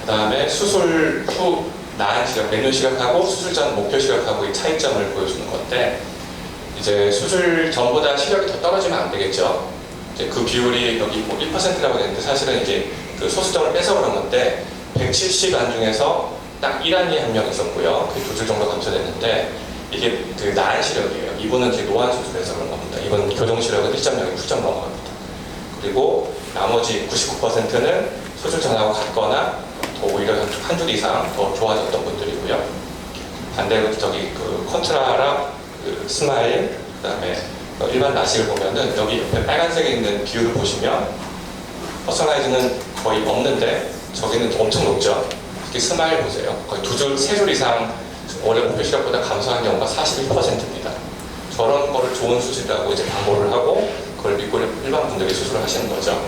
다음에 수술 후 나은 시력, 맥류 시력하고 수술 전 목표 시력하고의 차이점을 보여주는 건데, 이제 수술 전보다 시력이 더 떨어지면 안 되겠죠. 이제 그 비율이 여기 뭐 1%라고 되는데, 사실은 이제 그 소수점을 빼서 그런 건데, 170안 중에서 딱 1안이 한 명 있었고요. 그 2줄 정도 감소됐는데, 이게 그 나은 시력이에요. 이분은 이제 노안 수술해서 그런 겁니다. 이번 교정 시력은 1.0이 훌쩍 넘어갑니다. 그리고 나머지 99%는 수술 전하고 같거나 더 오히려 한 줄 이상 더 좋아졌던 분들이고요. 반대로 저기 그 컨트라랑 그 스마일, 그 다음에 일반 라식을 보면은 여기 옆에 빨간색에 있는 비율을 보시면 퍼스널라이즈는 거의 없는데 저기는 엄청 높죠. 특히 스마일 보세요. 거의 2줄, 3줄 이상 원래 목표 시력보다 감소한 경우가 41%입니다. 저런 거를 좋은 수술이라고 이제 광고를 하고 그걸 믿고 일반 분들이 수술을 하시는 거죠.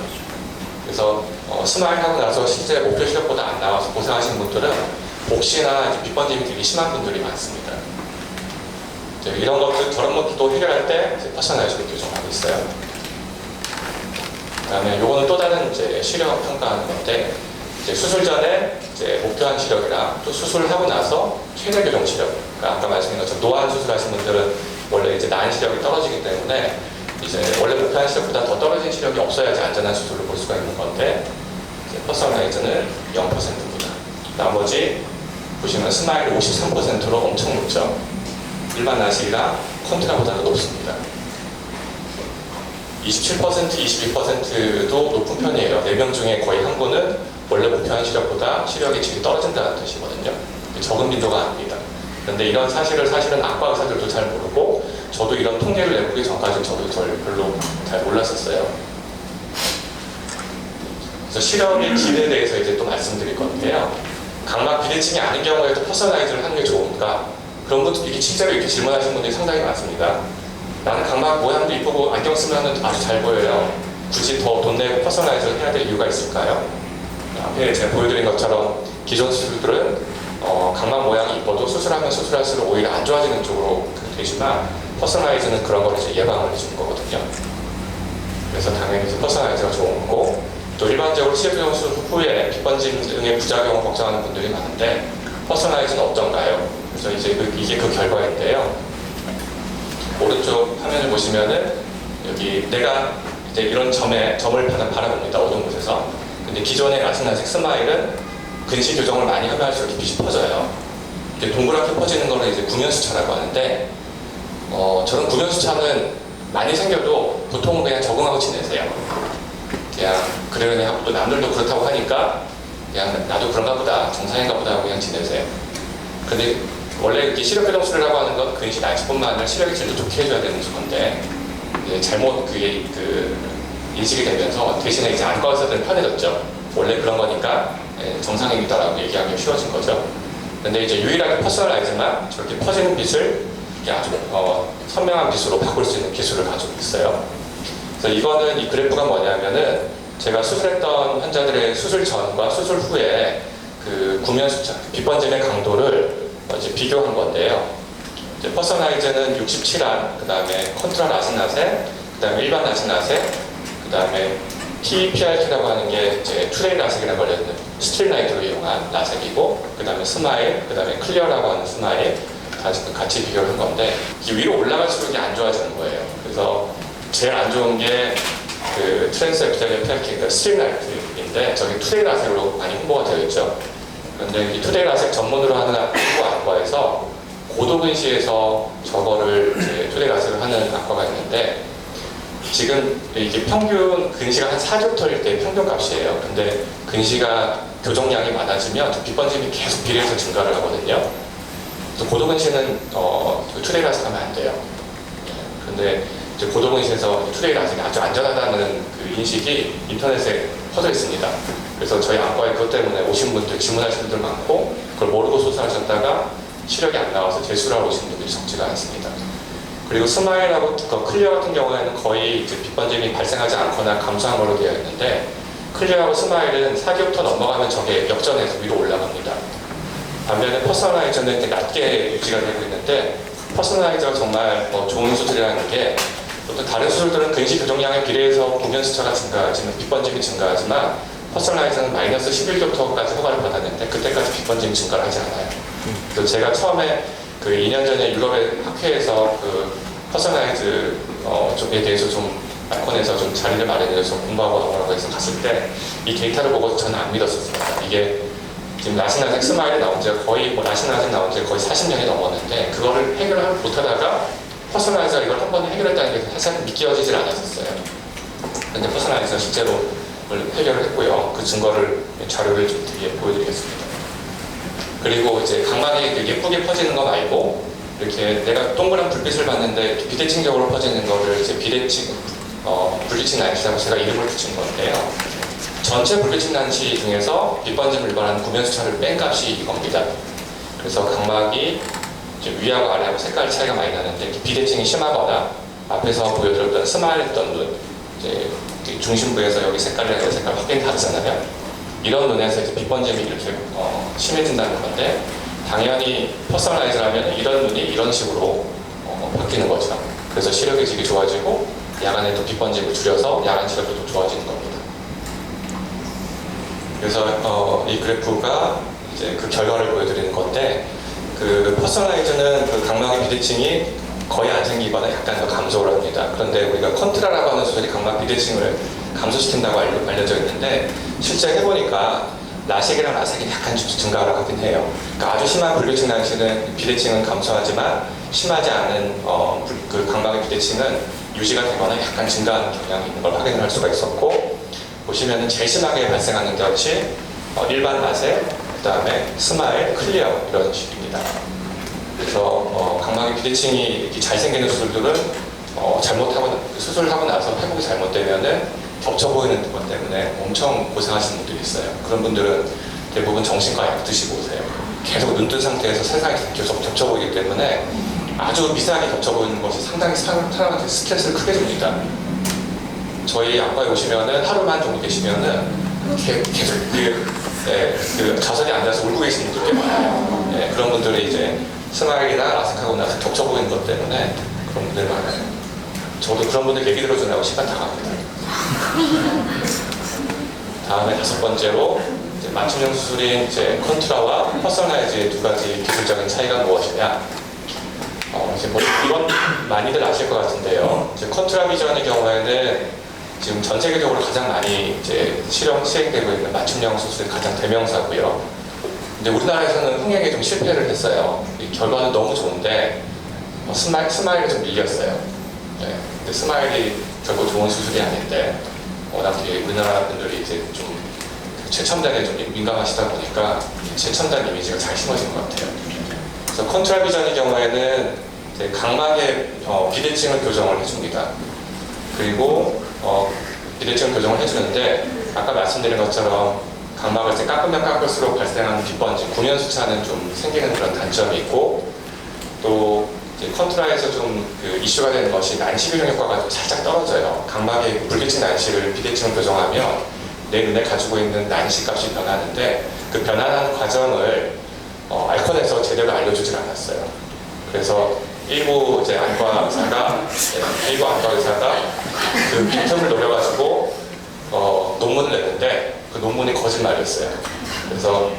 그래서 스마일 하고 나서 실제 목표 시력보다 안 나와서 고생하시는 분들은 복시나 빗번짐이 되게 심한 분들이 많습니다. 이런 것들, 저런 것들도 해결할 때 퍼스널라이즈를 교정하고 있어요. 그 다음에 요거는 또 다른 이제 시력 평가하는 건데, 이제 수술 전에 이제 목표한 시력이랑 또 수술하고 나서 최대 교정 시력. 그러니까 아까 말씀드린 것처럼 노안 수술하신 분들은 원래 이제 나은 시력이 떨어지기 때문에 이제 원래 목표한 시력보다 더 떨어진 시력이 없어야지 안전한 수술을 볼 수가 있는 건데, 퍼스널라이즈는 0%입니다. 나머지 보시면 스마일 53%로 엄청 높죠. 일반 라식이랑 컨트라보다도 높습니다. 27%, 22%도 높은 편이에요. 4명 중에 거의 한 분은 원래 목표한 시력보다 시력의 질이 떨어진다는 뜻이거든요. 적은 빈도가 아닙니다. 그런데 이런 사실을 사실은 안과 의사들도 잘 모르고, 저도 이런 통계를 내보기 전까지 저도 별로 잘 몰랐었어요. 그래서 시력의 질에 대해서 이제 또 말씀드릴 건데요. 각막 비대칭이 아닌 경우에도 퍼스널라이즈를 하는 게 좋은가? 그런 분들, 이게 실제로 이렇게 질문하시는 분들이 상당히 많습니다. 나는 각막 모양도 이쁘고 안경 쓰면 아주 잘 보여요. 굳이 더 돈 내고 퍼스널라이즈를 해야 될 이유가 있을까요? 앞에 제가 보여드린 것처럼 기존 수술들은 각막 모양이 이뻐도 수술하면 수술할수록 오히려 안 좋아지는 쪽으로 되지만, 퍼스널라이즈는 그런 걸 이제 예방을 해주는 거거든요. 그래서 당연히 퍼스널라이즈가 좋은 거고, 또 일반적으로 시력교정 수술 후에 빗번짐 등의 부작용을 걱정하는 분들이 많은데, 퍼스널라이즈는 어떤가요? 그래서 이제 이게 그 결과인데요. 오른쪽 화면을 보시면은 여기 내가 이제 이런 점을 바라봅니다. 어두운 곳에서. 근데 기존의 라식라식 스마일은 근시 교정을 많이 하면 할수록 빛이 퍼져요. 이제 동그랗게 퍼지는 거는 이제 구면수차라고 하는데, 저런 구면수차는 많이 생겨도 보통은 그냥 적응하고 지내세요. 그냥 그러려니 하고, 또 남들도 그렇다고 하니까 그냥 나도 그런가 보다, 정상인가 보다 하고 그냥 지내세요. 근데 원래 이렇게 시력교정 수술이라고 하는 건 근시 날씨뿐만 아니라 시력의 질도 좋게 해줘야 되는 건데, 잘못 그게 인식이 되면서 대신에 이제 안과 의사들은 편해졌죠. 원래 그런 거니까 정상입니다라고 얘기하기 쉬워진 거죠. 근데 이제 유일하게 퍼스널라이즈만 저렇게 퍼지는 빛을 아주 선명한 빛으로 바꿀 수 있는 기술을 가지고 있어요. 그래서 이거는, 이 그래프가 뭐냐면은 제가 수술했던 환자들의 수술 전과 수술 후에 그 구면수차, 빗번짐의 강도를 이제 비교한 건데요. 이제 퍼스널라이즈는 67안, 그 다음에 컨트라 라식라섹, 그 다음에 일반 라식라섹, 그 다음에 TPRT라고 하는 게 이제 투레이 라섹이라고 걸려있는 스트립라이트로 이용한 라섹이고, 그 다음에 스마일, 그 다음에 클리어라고 하는 스마일 같이 비교를 한 건데, 이게 위로 올라갈수록 이게 안 좋아지는 거예요. 그래서 제일 안 좋은 게 그 트랜스 에피델리얼 펠키, 그 스트립라이트인데, 저기 투레이 라섹으로 많이 홍보가 되어 있죠. 그런데 이 투레이 라섹 전문으로 하는 한국 안과에서 고도근시에서 저거를 이제 투레이 라섹을 하는 안과가 있는데, 지금 이게 평균 근시가 한 4족터일 때 평균 값이에요. 근데 근시가 교정량이 많아지면 빗번짐이 계속 비례해서 증가를 하거든요. 그래서 고도근시는 투레이 라섹 하면 안 돼요. 근데 이제 고도근시에서 투레이 라섹이 아주 안전하다는 그 인식이 인터넷에 퍼져 있습니다. 그래서 저희 안과에 그것 때문에 오신 분들, 질문하신 분들 많고, 그걸 모르고 수술하셨다가 시력이 안 나와서 재수술하러 오신 분들이 적지가 않습니다. 그리고 스마일하고 클리어 같은 경우에는 거의 이제 빗번짐이 발생하지 않거나 감소한 걸로 되어 있는데, 클리어하고 스마일은 4기부터 넘어가면 저게 역전해서 위로 올라갑니다. 반면에 퍼스널라이즈는 이렇게 낮게 유지가 되고 있는데, 퍼스널라이즈가 정말 좋은 수술이라는 게, 보통 다른 수술들은 근시 교정량에 비례해서 구면수차가 증가하지만, 빗번짐이 증가하지만, 퍼스널라이저는 마이너스 11족터까지 허가를 받았는데 그때까지 빛 번짐 증가를 하지 않아요. 그래서 제가 처음에 그 2년 전에 유럽의 학회에서 그 퍼스널라이즈 쪽에 대해서 좀 알콘에서 좀 자리를 마련해서 공부하고 나오라고 해서 갔을 때 이 데이터를 보고 저는 안 믿었었습니다. 이게 지금 라신라색 스마일이 나온 지가 거의 라신라색 나온 지가 거의 40년이 넘었는데 그거를 해결을 못하다가 퍼스널라이저가 이걸 한 번에 해결했다는 게 사실 믿겨지질 않았었어요. 근데 퍼스널라이저가 실제로 해결을 했고요. 그 증거를 자료를 좀 뒤에 보여드리겠습니다. 그리고 이제 각막이 예쁘게 퍼지는 거 말고 이렇게 내가 동그란 불빛을 봤는데 비대칭적으로 퍼지는 거를 이제 불비칭 난시라고 제가 이름을 붙인 건데요. 전체 불비칭 난시 중에서 빛 번짐을 유발하는 구변수차를 뺀 값이 이겁니다. 그래서 각막이 위하고 아래하고 색깔 차이가 많이 나는데 비대칭이 심하거나 앞에서 보여드렸던 스마일했던 눈, 이제 중심부에서 여기 색깔이랑 여기 색깔 확연히 다르잖아요. 이런 눈에서 이제 빛 번짐이 이렇게 심해진다는 건데 당연히 퍼스널라이즈라면 이런 눈이 이런 식으로 바뀌는 거죠. 그래서 시력의 질이 좋아지고 야간에도 빛 번짐을 줄여서 야간 시력도 좀 좋아지는 겁니다. 그래서 이 그래프가 이제 그 결과를 보여드리는 건데 그 퍼스널라이즈는 그 각막의 비대칭이 거의 안 생기거나 약간 더 감소를 합니다. 그런데 우리가 컨트라라고 하는 수술이 각막 비대칭을 감소시킨다고 알려져 있는데 실제 해보니까 라식이랑 라섹이 약간 증가를 하긴 해요. 그러니까 아주 심한 불비칭 난시는 비대칭은 감소하지만 심하지 않은 그 각막의 비대칭은 유지가 되거나 약간 증가하는 경향이 있는 걸 확인을 할 수가 있었고 보시면은 제일 심하게 발생하는 것이 일반 라섹, 그 다음에 스마일, 클리어 이런 식입니다. 그래서 각막의 비대칭이 잘 생기는 수술들은 수술을 하고 나서 회복이 잘못되면은 겹쳐 보이는 것 때문에 엄청 고생하시는 분들이 있어요. 그런 분들은 대부분 정신과 약 드시고 오세요. 계속 눈 뜬 상태에서 세상이 계속 겹쳐 보이기 때문에 아주 미세하게 겹쳐 보이는 것이 상당히 사람한테 스트레스를 크게 줍니다. 저희 안과에 오시면은 하루만 정도 계시면은 계속 좌석에 앉아서 울고 계시는 분들 꽤 많아요. 그런 분들이 이제 스마일이나 라섹하고 나서 겹쳐 보이는 것 때문에 그런 분들 많아요. 저도 그런 분들 얘기 들어주느라고 시간 다 갑니다. 다음에 5번째로 맞춤형 수술인 이제 컨트라와 퍼스널라이즈의 두 가지 기술적인 차이가 무엇이냐? 이건 많이들 아실 것 같은데요. 이제 컨트라 비전의 경우에는 지금 전 세계적으로 가장 많이 이제 시행되고 있는 맞춤형 수술의 가장 대명사고요. 근데 우리나라에서는 흥행에 좀 실패를 했어요. 이 결과는 너무 좋은데 스마일이 좀 밀렸어요. 근데 스마일이 결국 좋은 수술이 아닌데 워낙 우리나라 분들이 이제 좀 최첨단에 좀 민감하시다 보니까 최첨단 이미지가 잘 심어진 것 같아요. 그래서 컨트라 비전의 경우에는 이제 각막의 비대칭을 교정을 해줍니다. 그리고 비대칭을 교정을 해주는데 아까 말씀드린 것처럼 각막을 이제 깎으면 깎을수록 발생하는 빛 번짐, 구면수차는 좀 생기는 그런 단점이 있고 또 이제 컨트라에서 좀 그 이슈가 되는 것이 난시 교정 효과가 좀 살짝 떨어져요. 각막의 불비칭 난시를 비대칭을 교정하면 내 눈에 가지고 있는 난시 값이 변하는데 그 변화하는 과정을 알콘에서 제대로 알려주질 않았어요. 그래서 일부 이제 안과 의사가 그 빈틈을 노려가지고 논문을 냈는데 그 논문이 거짓말이었어요. 그래서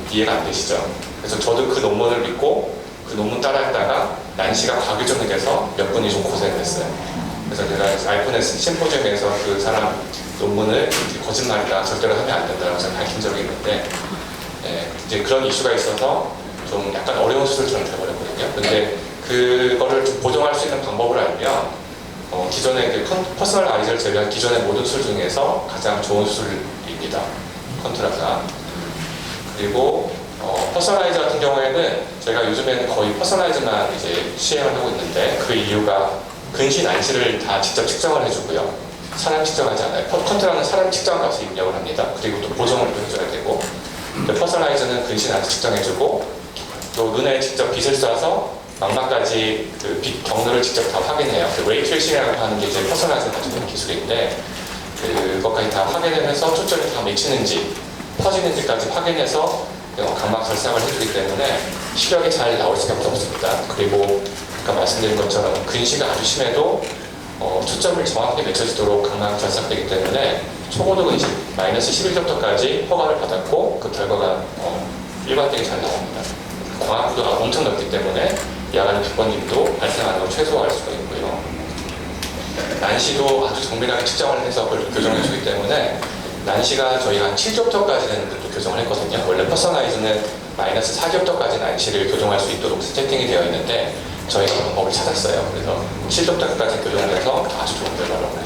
이해가 안 되시죠? 그래서 저도 그 논문을 믿고 그 논문 따라했다가 난시가 과교정이 돼서 몇 분이 좀 고생했어요. 그래서 제가 알코네스 심포지엄에서 그 사람 논문을 거짓말이다, 절대로 하면 안 된다고 제가 밝힌 적이 있는데 이제 그런 이슈가 있어서 좀 약간 어려운 수술처럼 돼버렸거든요. 근데 그거를 좀 보정할 수 있는 방법을 알면 기존의 그 퍼스널라이즈를 제외한 기존의 모든 수술 중에서 가장 좋은 수술입니다. 컨트라가. 그리고 퍼스널라이즈 같은 경우에는 제가 요즘에는 거의 퍼스널라이즈만 이제 시행을 하고 있는데 그 이유가 근시 난시를 다 직접 측정을 해주고요. 사람 측정하지 않아요. 컨트라는 사람 측정 값을 입력을 합니다. 그리고 또 보정을 또 해줘야 되고 퍼스널라이즈는 근시 난시 측정해주고 또 눈에 직접 빛을 쏴서 망막까지 그 빛 경로를 직접 다 확인해요. 그 레이 트레이싱이라고 하는 게 이제 퍼스널라이즈가 가지고 있는 기술인데 그것까지 다 확인을 해서 초점이 다 미치는지 퍼지는지까지 확인해서 각막 절삭을 해주기 때문에 시력이 잘 나올 수밖에 없습니다. 그리고 아까 말씀드린 것처럼 근시가 아주 심해도 초점을 정확히 맺혀지도록 각막 절삭되기 때문에 초고도는 이제 마이너스 11겹터까지 허가를 받았고 그 결과가 일관되게 잘 나옵니다. 광학구도가 엄청 넓기 때문에 야간의 객관림도 발생하는 걸 최소화할 수가 있고요. 난시도 아주 정밀하게 측정을 해서 그걸 교정해 주기 때문에 난시가 저희가 한 7겹터까지 되는 것도 교정을 했거든요. 원래 퍼스널라이즈는 마이너스 4겹터까지 난시를 교정할 수 있도록 세팅이 되어 있는데 저희가 방법을 찾았어요. 그래서 7겹터까지 교정을 해서 아주 좋은 결과를 얻었습니다.